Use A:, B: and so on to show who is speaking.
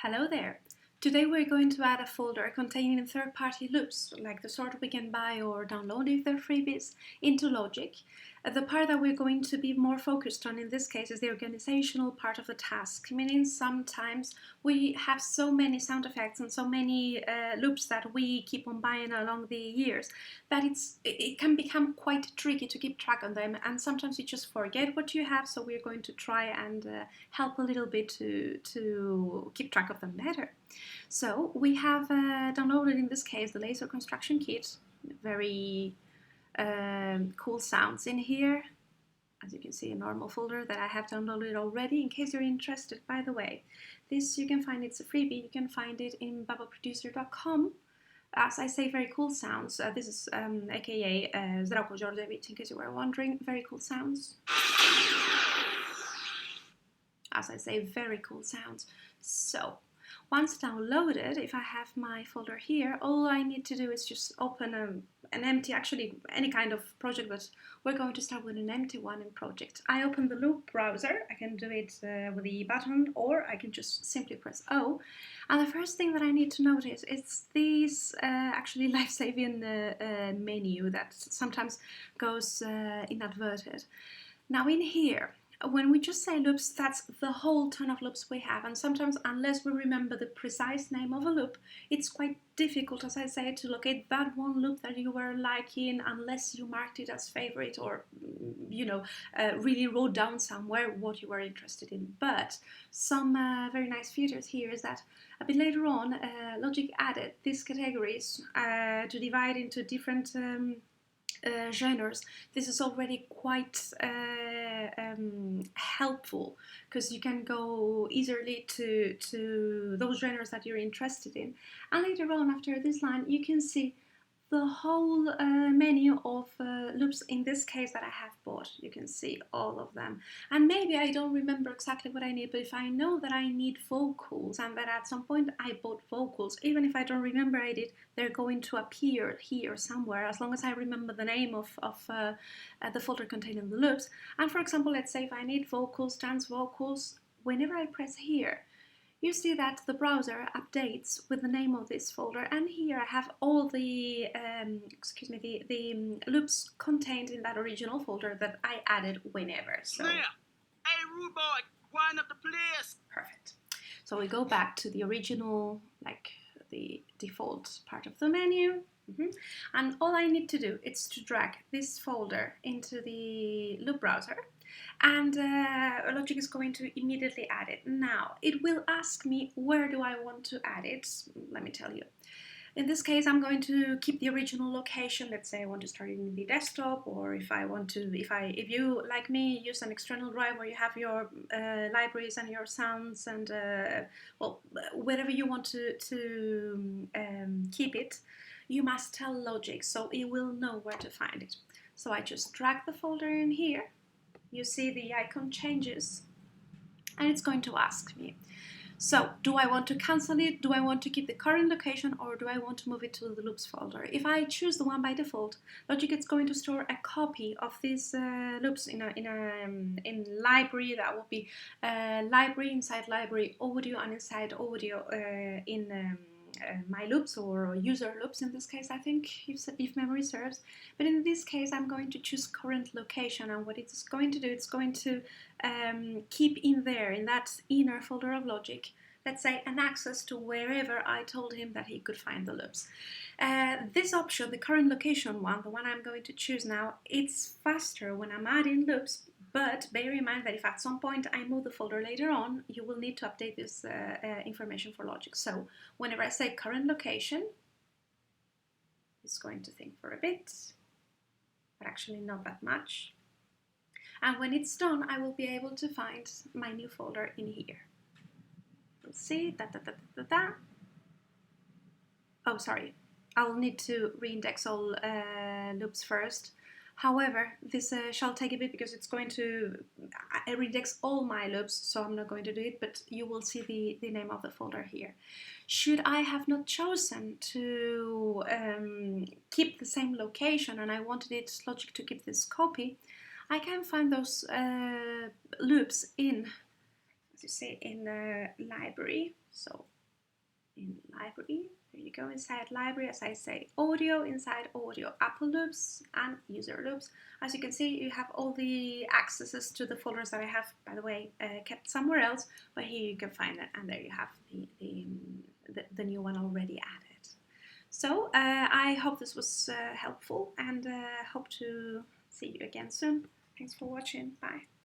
A: Hello there! Today we're going to add a folder containing third-party loops, like the sort we can buy or download if they're freebies, into Logic. The part that we're going to be more focused on in this case is the organizational part of the task, meaning sometimes we have so many sound effects and so many loops that we keep on buying along the years that it can become quite tricky to keep track of them, and sometimes you just forget what you have, so we're going to try and help a little bit to keep track of them better. So we have downloaded in this case the laser construction kit, very cool sounds in here. As you can see, a normal folder that I have downloaded already in case you're interested. By the way, this you can find, it's a freebie, you can find it in Bubaproducer.com. As I say, very cool sounds. This is aka Zdravko Djordjevic, in case you were wondering. Very cool sounds. As I say, very cool sounds. So once downloaded, if I have my folder here, all I need to do is just open an empty, actually any kind of project, but we're going to start with an empty one in project. I open the loop browser. I can do it with the button, or I can just simply press O. And the first thing that I need to notice is this actually life-saving menu that sometimes goes inadverted. Now in here, when we just say loops, that's the whole ton of loops we have, and sometimes unless we remember the precise name of a loop, it's quite difficult, as I say, to locate that one loop that you were liking unless you marked it as favorite or, really wrote down somewhere what you were interested in. But some very nice features here is that a bit later on, Logic added these categories to divide into different genres. This is already quite helpful because you can go easily to those genres that you're interested in, and later on after this line you can see the whole menu of loops, in this case, that I have bought. You can see all of them, and maybe I don't remember exactly what I need, but if I know that I need vocals and that at some point I bought vocals, even if I don't remember I did, they're going to appear here somewhere as long as I remember the name of the folder containing the loops. And for example, let's say if I need vocals, dance vocals, whenever I press here, you see that the browser updates with the name of this folder, and here I have all the loops contained in that original folder that I added whenever. So,
B: hey, rude boy, wind up the place.
A: Perfect. So we go back to the original, like the default part of the menu. And all I need to do is to drag this folder into the loop browser, and Logic is going to immediately add it. Now, it will ask me where do I want to add it. Let me tell you. In this case, I'm going to keep the original location. Let's say I want to start it in the desktop, or if you, like me, use an external drive where you have your libraries and your sounds and, wherever you want to keep it, you must tell Logic so it will know where to find it. So I just drag the folder in here. You see the icon changes, and it's going to ask me, so do I want to cancel it, do I want to keep the current location, or do I want to move it to the loops folder? If I choose the one by default, Logic is going to store a copy of these loops in library. That will be library inside library audio, and inside audio in my loops, or user loops in this case, I think, if memory serves. But in this case, I'm going to choose current location, and what it's going to do, it's going to keep in there, in that inner folder of Logic, let's say, an access to wherever I told him that he could find the loops. This option, the current location one, the one I'm going to choose now, it's faster when I'm adding loops, but bear in mind that if at some point I move the folder later on, you will need to update this information for Logic. So whenever I say current location, it's going to think for a bit, but actually not that much. And when it's done, I will be able to find my new folder in here. Let's see, Oh, sorry, I'll need to reindex all loops first. However, this shall take a bit because it's going to reindex all my loops, so I'm not going to do it, but you will see the name of the folder here. Should I have not chosen to keep the same location and I wanted Logic to keep this copy, I can find those loops in to say, in the library. So in library, there you go, inside library, as I say, audio, inside audio, Apple loops and user loops. As you can see, you have all the accesses to the folders that I have, by the way, kept somewhere else, but here you can find it, and there you have the new one already added. So I hope this was helpful, and hope to see you again soon. Thanks for watching. Bye.